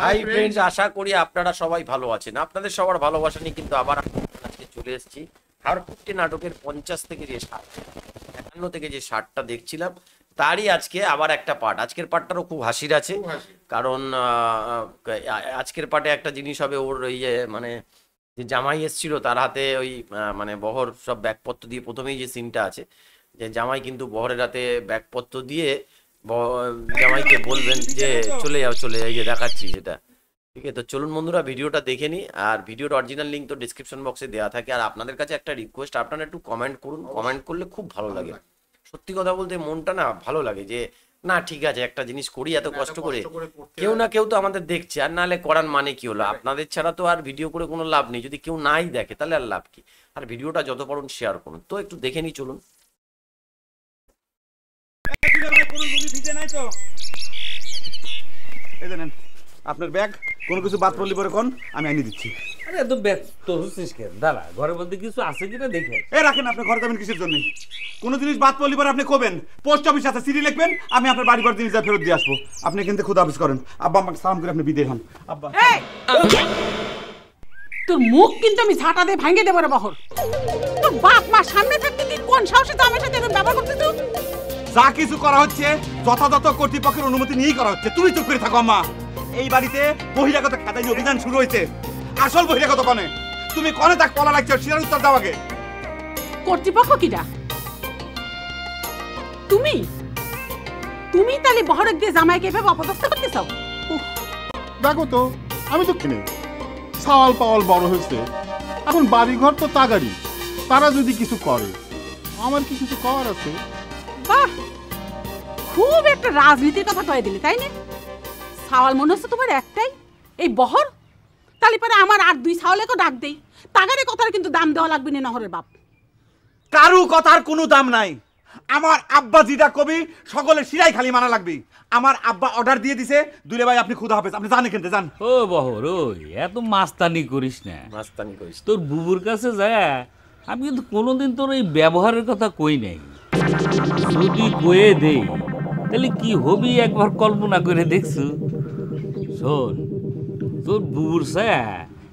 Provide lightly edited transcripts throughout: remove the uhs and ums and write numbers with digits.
Hi friends, আশা করি আপনারা সবাই ভালো আছেন। আপনাদের সবার ভালোবাসা নিয়ে কিন্তু আবার আজকে চলে এসেছি। হাড়পুট্টি নাটকের 50 থেকে যে 51 থেকে যে 60টা দেখছিলাম, তারই আজকে আবার একটা পার্ট। আজকের পার্টটারও খুব হাসির আছে, কারণ আজকের পার্টে একটা জিনিস হবে, ওর ওই মানে যে জামাই এসেছিল তার হাতে ওই মানে বহর সব ব্যাগপত্র দিয়ে, প্রথমেই যে সিনটা আছে যে জামাই কিন্তু বহরের হাতে ব্যাগপত্র দিয়ে জামাইকে বলবেন যে চলে যাও চলে যাও, এই যে দেখাচ্ছি সেটা। ঠিক আছে, তো চলুন বন্ধুরা ভিডিওটা দেখে নিই। আর ভিডিওর অরিজিনাল লিঙ্ক তো ডিসক্রিপশন বক্সে দেওয়া থাকে। আর আপনাদের কাছে একটা রিকোয়েস্ট, আপনারা একটু কমেন্ট করুন। কমেন্ট করলে খুব ভালো লাগে, সত্যি কথা বলতে মনটা না ভালো লাগে যে না ঠিক আছে একটা জিনিস করি এত কষ্ট করে, কেউ না কেউ তো আমাদের দেখছে। আর নাহলে করার মানে কি হলো, আপনাদের ছাড়া তো আর ভিডিও করে কোনো লাভ নেই। যদি কেউ নাই দেখে তাহলে আর লাভ কি। আর ভিডিওটা যত পারুন শেয়ার করুন। তো একটু দেখে নিই, চলুন। আপনার ব্যাগ কোনো কিছু বাদ পড়লি পরে কোন আমি আনি দিচ্ছি। আরে এত ব্যস্ত হচ্ছিস কেন? দাঁড়া, ঘরের মধ্যে কিছু আছে কিনা দেখে। এ রাখেন, আপনি ঘরে যাবেন কিসের জন্য? কোনো জিনিস বাদ পড়লি পরে আপনি কবেন, পোস্ট অফিস আছে সিডি লিখবেন, আমি আপনার বাড়ি ঘর জিনিস ফেরত দিয়ে আসবো। আপনি কিন্তু খুদ হাফিজ করেন। আব্বা আমাকে সালাম করে আপনি বিদায় হন। আব্বা তোর মুখ কিন্তু আমি ঝাঁটা দিয়ে ভাঙে দেবো রে বহর। তোর বাপ মা সামনে থাকতে তুই কোন সাহসে তো আমার সাথে এরকম ব্যবহার করছিস? তুই যা কিছু করা হচ্ছে যথাযথ কর্তৃপক্ষের অনুমতি নিয়েই করা হচ্ছে। তুমি চুপ করে থাকো আম্মা। এই বাড়িতে বহিরাগত খাতাই অভিযান শুরু হয়েছে। আসল বহিরাগত কনে? তুমি কনে তাক পলা লাগছো, সেটার উত্তর দাও আগে। কর্তৃপক্ষ কিটা? তুমি তুমি তাহলে বহরের দিয়ে জামাইকে এভাবে অপদস্থ করতেছ? দেখো তো, আমি তো কিনে সাওয়াল পাওয়াল বড় হয়েছে, এখন বাড়িঘর তো তাগারি। তারা যদি কিছু করে, আমার কি কিছু করার আছে? বাহ, খুব একটা রাজনীতির কথা কয়ে দিলি, তাই না? সাওয়াল মনে হচ্ছে তোমার একটাই, এই বহর। তাহলে পরে আমার আর দুই সাওয়ালেকে ডাক দেই, তাগারে কথার কিন্তু দাম দেওয়া লাগবে না নহরের বাপ। কারু কথার কোনো দাম নাই। আমার আব্বা যেটা কবি সকলের শিরাই খালি মানা লাগবে। আমার আব্বা অর্ডার দিয়ে দিছে, দুলে ভাই আপনি খুদা হাফেজ, আপনি জানেন কিনতে যান। ও বহর, ওই এত মাস্তানি করিস না। মাস্তানি করিস তোর বুবুর কাছে যায় আমি কিন্তু কোনোদিন তোর এই ব্যবহারের কথা কই নাই। যদি কয়ে দেই তাহলে কি হবি একবার কল্পনা করে দেখছু? শোন, তোর বুবুর ছায়া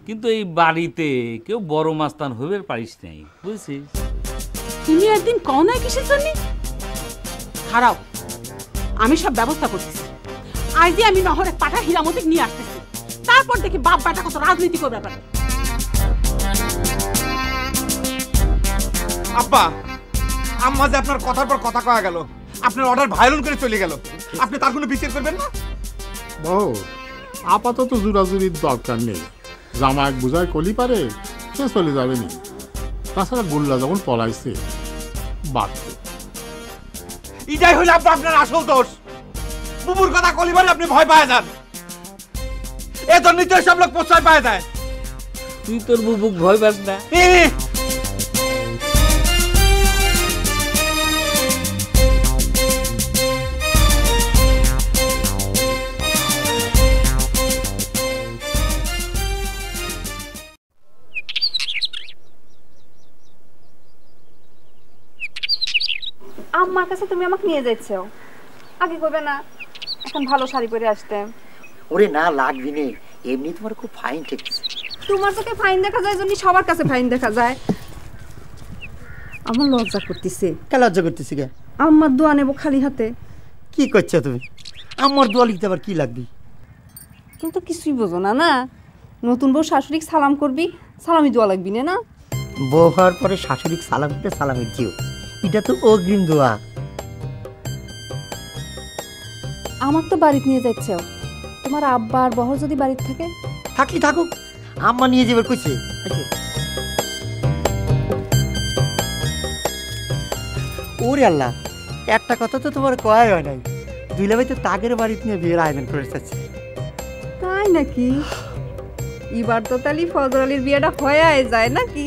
কিন্তু এই বাড়িতে কেউ বড় মাস্তান হইবে পারিস নাই, বুঝছিস? তুমি একদিন কও নাই কিসের জন্য? খারাপ, আমি সব ব্যবস্থা করতেছি। আজই আমি নহরে পাঠা হীরামতি নিয়ে আসতেছি, তারপর দেখি বাপ বেটা কত রাজনীতি করবে ব্যাপারে। আব্বা আম্মা যে আপনার কথার পর কথা কয়া গেল, আপনার অর্ডার ভায়োলেট করে চলে গেল, আপনি তার কোনো বিচার করবেন না? বউ, আপাতত জোরাজুরির দরকার নেই। জামা এক বুঝায় কলি পারে, সে চলে যাবে নি। তাছাড়া গোল্লা যখন পলাইছে বাদ। এটাই হইল আব্বা আপনার আসল দোষ। বুবুর কথা কলিবারে আপনি ভয় পায় যান, এ তো নিশ্চয় সব লোক প্রশ্রয় পায় যায়। তুই তোর বুবুক ভয় পাস না? আম্মার কাছে তুমি আমাকে নিয়ে যাচ্ছো, আগে কইবে না এখন ভালো শাড়ি পরে আসতে? ওরে না, লাগবি নে, এমনি তোমার খুব ফাইন ঠেকছে। তোমার চোখে ফাইন দেখা যায় জন্য সবার কাছে ফাইন দেখা যায়। আমার লজ্জা করতেছে। কে লজ্জা করতেছি কে? আম্মার দোয়া নেবো খালি হাতে। কি করছো তুমি? আমার দোয়া লিখতে আবার কি লাগবি? তুমি তো কিছুই বোঝো না। না, নতুন বউ শাশুড়ি সালাম করবি, সালামি দোয়া লাগবি না? না, বউ হওয়ার পরে শাশুড়ি সালাম দিতে সালামের জিও, এটা তো অগ্রিম দোয়া। আমার তো বাড়িতে নিয়ে যাচ্ছো, তোমার আব্বা আর বহর যদি বাড়িতে থাকে? থাকলি থাকুক, আম্মা নিয়ে যাবার কইছে। ওরে আল্লাহ, একটা কথা তো তোমার কয়াই হয় নাই, দুইলা ভাই তো তাগের বাড়িতে নিয়ে বিয়ের আয়োজন করে যাচ্ছে। তাই নাকি? এবার তো তাহলে ফজর আলীর বিয়েটা হয়ে যায় নাকি?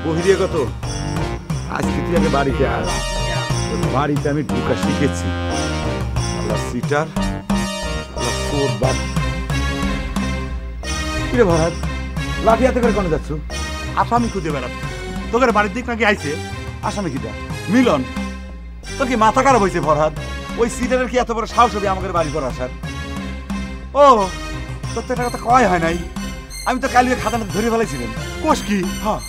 বহিরিয়ে কত আজকে তুই আগে বাড়িতে আস, বাড়িতে আমি ঢুকা শিখেছি। আল্লাহ সিটার, আল্লাহ চোর বাপ। কিরে ভাত, লাঠি হাতে করে কোনে যাচ্ছ? আসামি খুঁজে বেড়াচ্ছ? তোদের বাড়ির দিক নাকি আইছে। আসামি কিটা মিলন, তোর কি মাথা খারাপ হয়েছে ফরহাদ? ওই সিটারের কি এত বড় সাহস হবে আমাদের বাড়ি পর আসার? ও তোর তো একটা কথা কয় হয় নাই, আমি তো কালি খাতাটা ধরে ফেলাইছিলাম। কোষ কি? হ্যাঁ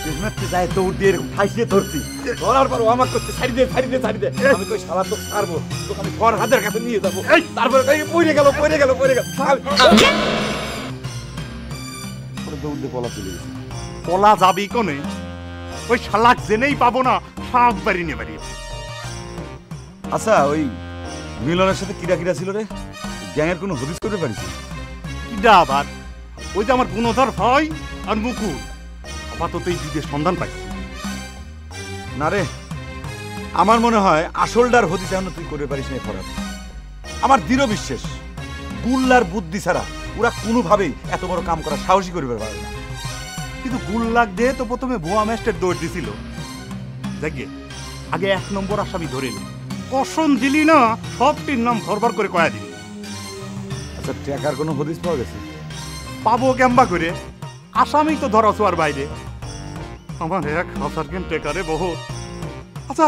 পেছনে যায় দৌড় দিয়ে এরকম ফাইসিয়ে ধরছি, ধরার পর ও আমার করছে ছাড়ি দে ছাড়ি দে ছাড়ি দে। আমি কই শালা তো ছাড়বো, তোকে আমি ফরহাদের কাছে নিয়ে যাবো। তারপরে পড়ে গেল পড়ে গেল পড়ে গেল, দৌড় দিয়ে পলা চলে গেছে। পলা যাবি কোনে? ওই শালাক জেনেই পাবো না, সব বাড়ি নিয়ে বাড়ি। আচ্ছা ওই মিলনের সাথে কিরা কিরা ছিল রে? গ্যাংয়ের কোনো হদিস করতে পারিস? কিডা আবার? ওই যে আমার গুণধর ভয় আর মুকুল, আপাতত এই দুধের সন্ধান পাইছি। না রে, আমার মনে হয় আসলটার হদিস এখনো তুই করতে পারিস না ফরাদ। আমার দৃঢ় বিশ্বাস গুল্লার বুদ্ধি ছাড়া ওরা কোনোভাবেই এত বড় কাম করা সাহসী করবে পারে না। কিন্তু গুল্লাক দিয়ে তো প্রথমে ভুয়া ম্যাস্টের দৌড় দিছিল। দেখে আগে 1 নম্বর আসামি ধরে নি, কসম দিলি না সবটির নাম ভরভর করে কয়া দিলি। আচ্ছা টাকার কোনো হদিস পাওয়া গেছে? পাবো কেম্বা করে, আসামি তো ধরা ছোঁয়ার বাইরে। আমার 1000 টেকারে বহুত। আচ্ছা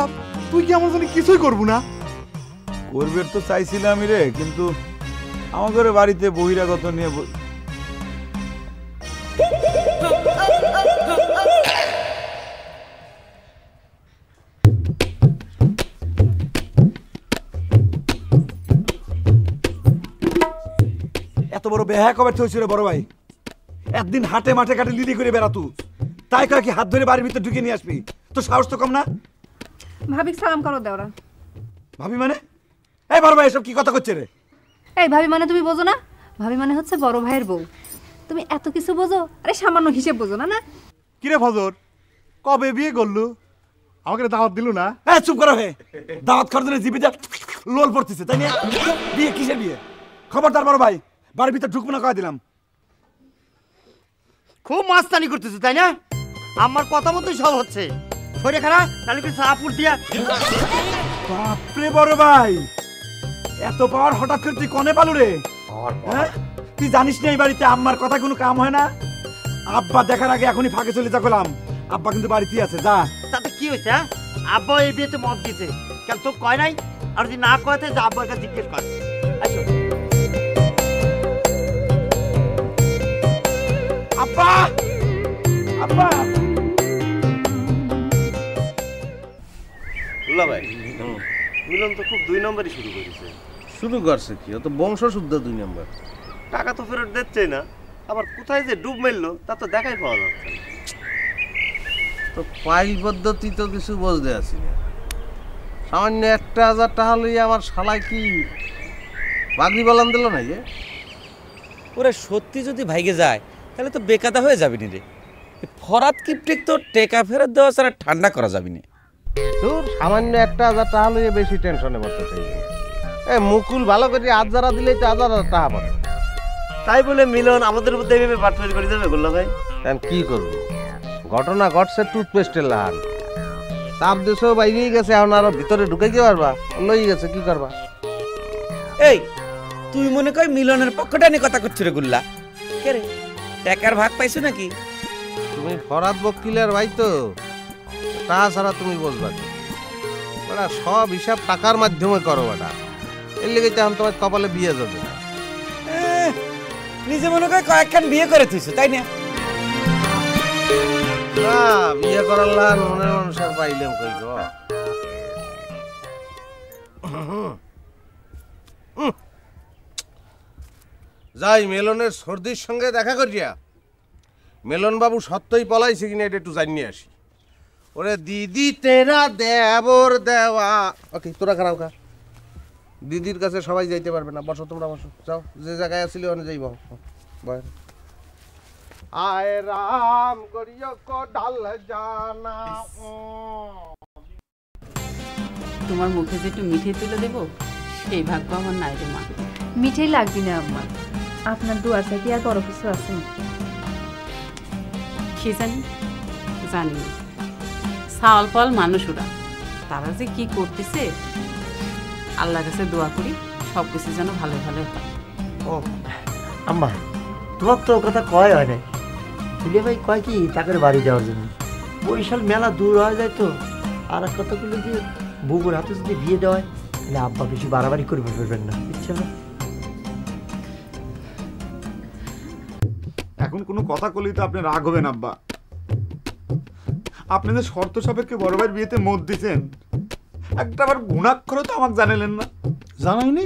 তুই কি আমার জন্য কিছুই করবো না? করবে তো চাইছিলাম রে, কিন্তু আমাদের বাড়িতে বহিরাগত নিয়ে এত বড় বেহা কবে হয়েছিল বড় ভাই? একদিন হাটে মাঠে ঘাটে লিলি করে বেড়াতু, তাই কয় কি হাত ধরে বাড়ির ভিতর ঢুকে নিয়ে আসবি? তো সাহস তো কম না? ভাবি সালাম করো দেওরা। ভাবি মানে? এই বড় ভাই এসব কি কথা করছে রে? এই ভাবি মানে তুমি বোঝো না? ভাবি মানে হচ্ছে বড় ভাইয়ের বউ। তুমি এত কিছু বোঝো, আরে সামান্য হিসেব বোঝো না? না কিরে ফজর, কবে বিয়ে করলু? আমাকে দাওয়াত দিলু না? হ্যাঁ চুপ করো হে, দাওয়াত খাওয়ার জন্য জিবিটা লোল পড়তেছে তাই না? বিয়ে কিসের বিয়ে? খবরদার বড় ভাই, বাড়ির ভিতর ঢুকবো না কয়ে দিলাম। খুব মাস্তানি করতেছে তাই না? আমার কথা মতোই সব হচ্ছে। সরে খারাপ তাহলে কি সাপুর দিয়া। বাপরে বড় ভাই, এত পাওয়ার হঠাৎ করে তুই কনে পালু রে? হ্যাঁ তুই জানিস না এই বাড়িতে আম্মার কথা কোনো কাম হয় না? আব্বা দেখার আগে এখনই ফাঁকে চলে যা করলাম। আব্বা কিন্তু বাড়িতেই আছে, যা। তাতে কি হয়েছে? আব্বা এই বিয়েতে মত দিতে কেন তো কয় নাই? আর যদি না কয়তে যে আব্বার কাছে জিজ্ঞেস কর। আসো আব্বা আব্বা দুলা ভাই, মিলন তো খুব 2 নম্বরই শুরু করেছে। শুরু করছে কি? ও তো বংশ শুদ্ধ 2 নম্বর। টাকা তো ফেরত দিচ্ছে না, আবার কোথায় যে ডুব মেললো তা তো দেখাই পাওয়া যাচ্ছে না। তো পাইল পদ্ধতি তো কিছু বুঝতে আছি না। সামান্য 1000 টাকা লইয়া আমার শালায় কি বাগরি বলান দিল না? যে ওরা সত্যি যদি ভাইগে যায় তাহলে তো বেকাদা হয়ে যাবি নি রে। ফরাত কিপটিক তো টেকা ফেরত দেওয়া ছাড়া ঠান্ডা করা যাবি না। তোর সামান্য 1000 টাকা লইয়া বেশি টেনশনে পড়তে চাই। মুকুল ভালো করে আজ যারা দিলেই তো 1000 টাকা পাবে। তাই বলে মিলন আমাদের মধ্যে এইভাবে বাটপারি করে দেবে গোল্লা ভাই? কি করবো? ঘটনা ঘটছে টুথপেস্টের লাল, চাপ দেশেও বাইরেই গেছে, এখন আরো ভিতরে ঢুকে কি পারবা? লই গেছে, কি করবা? এই তুই মনে কর মিলনের পক্ষটা নিয়ে কথা করছিস রে গুল্লা? কে রে, টাকার ভাগ পাইছো নাকি? তুমি ফরাদ বকিলের ভাই তো, তাছাড়া তুমি বুঝবা কি? ওরা সব হিসাব টাকার মাধ্যমে করো। ওটা এর লেগে এখন তোমার কপালে বিয়ে যাবে না। নিজে মনে কর কয়েকখান বিয়ে করে তুইছো তাই না? না, বিয়ে করার লান মনের মানুষের পাইলাম কই গো। যাই মেলনের সর্দির সঙ্গে দেখা করিয়া মেলন বাবু সত্যই পলাইছে কিনা এটা একটু জানিয়ে আসি। ওরে দিদি তেরা দেবর দেওয়া। ওকে তোরা খারাপ খা, দিদির কাছে সবাই যাইতে পারবে না। বসো তোমরা, বসো, যাও যে জায়গায় আসলে ওখানে যাইব। আয় রাম করিও কো ডাল জানা। তোমার মুখে যে একটু মিঠে তুলে দেবো সেই ভাগ্য আমার নাই রে মা। মিঠেই লাগবি না আম্মা, আপনার দুয়ার থেকে আর বড় কিছু আছে না। কি জানি, জানি না। সাওয়াল পাল মানুষ ওরা, তারা যে কি করতেছে আল্লাহর কাছে দোয়া করি সব কিছু যেন ভালো ভালো হয়। ও আম্মা, তোমার তো ও কথা কয় হয় নাই। তুলে ভাই কয় কি তাদের বাড়ি যাওয়ার জন্য? বরিশাল মেলা দূর হয়ে যায় তো। আর এক কথা বললো যে বুবুর হাতে যদি বিয়ে দেওয়া হয় তাহলে আব্বা বেশি বাড়াবাড়ি করে ফেলবেন না, বুঝছেন না? এখন কোনো কথা বললেই তো আপনি রাগ হবেন আব্বা। আপনি যে শর্ত সাপেক্ষে বড় ভাইয়ের বিয়েতে মত দিয়েছেন, একটা আবার গুণাক্ষরও তো আমাকে জানালেন না। জানাইনি?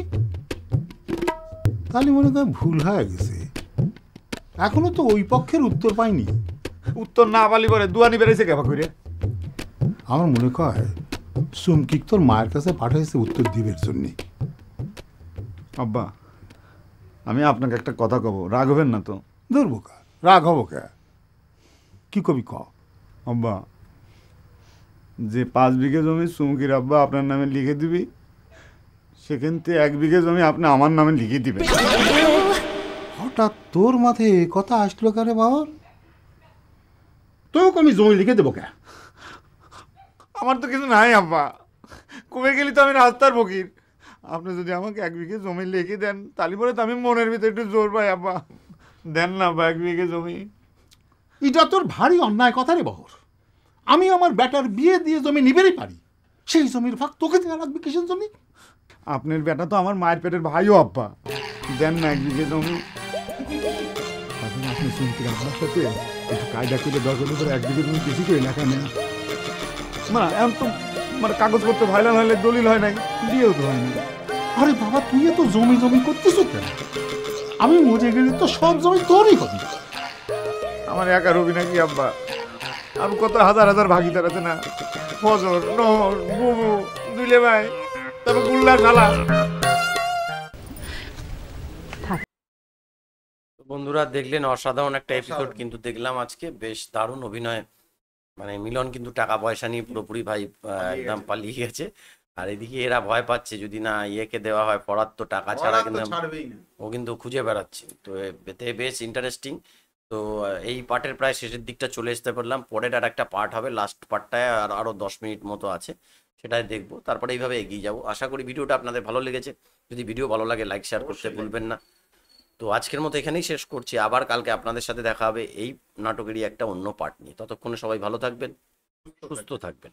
তাহলে মনে করেন ভুল হয়ে গেছে। এখনো তো ওই পক্ষের উত্তর পাইনি। উত্তর না পালি পরে দুয়ানি বেড়েছে কেবা করে। আমার মনে হয় চুমকিক তোর মায়ের কাছে পাঠাইছে উত্তর দিবের জন্যে। আব্বা, আমি আপনাকে একটা কথা কব, রাগ হবেন না তো? ধরবো কা, রাগ হবো কে? কি কবি ক? আব্বা, যে 5 বিঘে জমি চুমকির আব্বা আপনার নামে লিখে দিবি, সেখান থেকে 1 বিঘে জমি আপনি আমার নামে লিখে দিবেন। হঠাৎ তোর মাথায় এ কথা আসলো কারে বাবার? তোকে আমি জমি লিখে দেবো কে? আমার তো কিছু নাই আব্বা, কমে গেলি তো আমি রাস্তার ফকির। আপনি যদি আমাকে 1 বিঘে জমি লিখে দেন তাহলে পরে তো আমি মনের ভিতরে একটু জোর পাই আব্বা। দেন না আব্বা 1 বিঘে জমি। এটা তোর ভারী অন্যায় কথা রে বহর। আমি আমার বেটার বিয়ে দিয়ে জমি নিবেরই পারি, সেই জমির ভাগ তোকে দেওয়া লাগবে কিসের জমি? আপনার বেটা তো আমার মায়ের পেটের ভাইও আব্বা। দেন না 1 বিঘে জমি। তাহলে আপনি চুমকির আপনার সাথে একটু কায়দা করে দরকার করে 1 বিঘে জমি বেশি করে লেখা নেন। না এখন তো মানে কাগজপত্র ভাইরাল হলে দলিল হয় নাই, দিয়েও তো হয় না। আরে বাবা, তুই এত জমি জমি করতেছ কেন? আমি মরে গেলে তো সব জমি তোরই হবে। আমার একা রবি নাকি আব্বা? আমি কত হাজার হাজার ভাগিদার আছে না, ফজর, নহর, বুবু, দুলে ভাই, তারপর গুল্লা শালা। বন্ধুরা দেখলেন অসাধারণ একটা এপিসোড কিন্তু দেখলাম আজকে, বেশ দারুণ অভিনয়। মানে মিলন কিন্তু টাকা পয়সা নিয়ে পুরোপুরি ভাই একদম পালিয়ে গেছে। আর এদিকে এরা ভয় পাচ্ছে যদি না ইয়েকে দেওয়া হয়, ফরাত তো টাকা ছাড়া কিন্তু ও কিন্তু খুঁজে বেড়াচ্ছে। তো এতে বেশ ইন্টারেস্টিং। তো এই পার্টের প্রায় শেষের দিকটা চলে আসতে পারলাম। পরের আর একটা পার্ট হবে, লাস্ট পার্টটায় আরও 10 মিনিট মতো আছে, সেটাই দেখবো। তারপরে এইভাবে এগিয়ে যাবো। আশা করি ভিডিওটা আপনাদের ভালো লেগেছে। যদি ভিডিও ভালো লাগে লাইক শেয়ার করতে ভুলবেন না। তো আজকের মতো এখানেই শেষ করছি। আবার কালকে আপনাদের সাথে দেখা হবে এই নাটকেরই একটা অন্য পার্ট নিয়ে। ততক্ষণে সবাই ভালো থাকবেন, সুস্থ থাকবেন।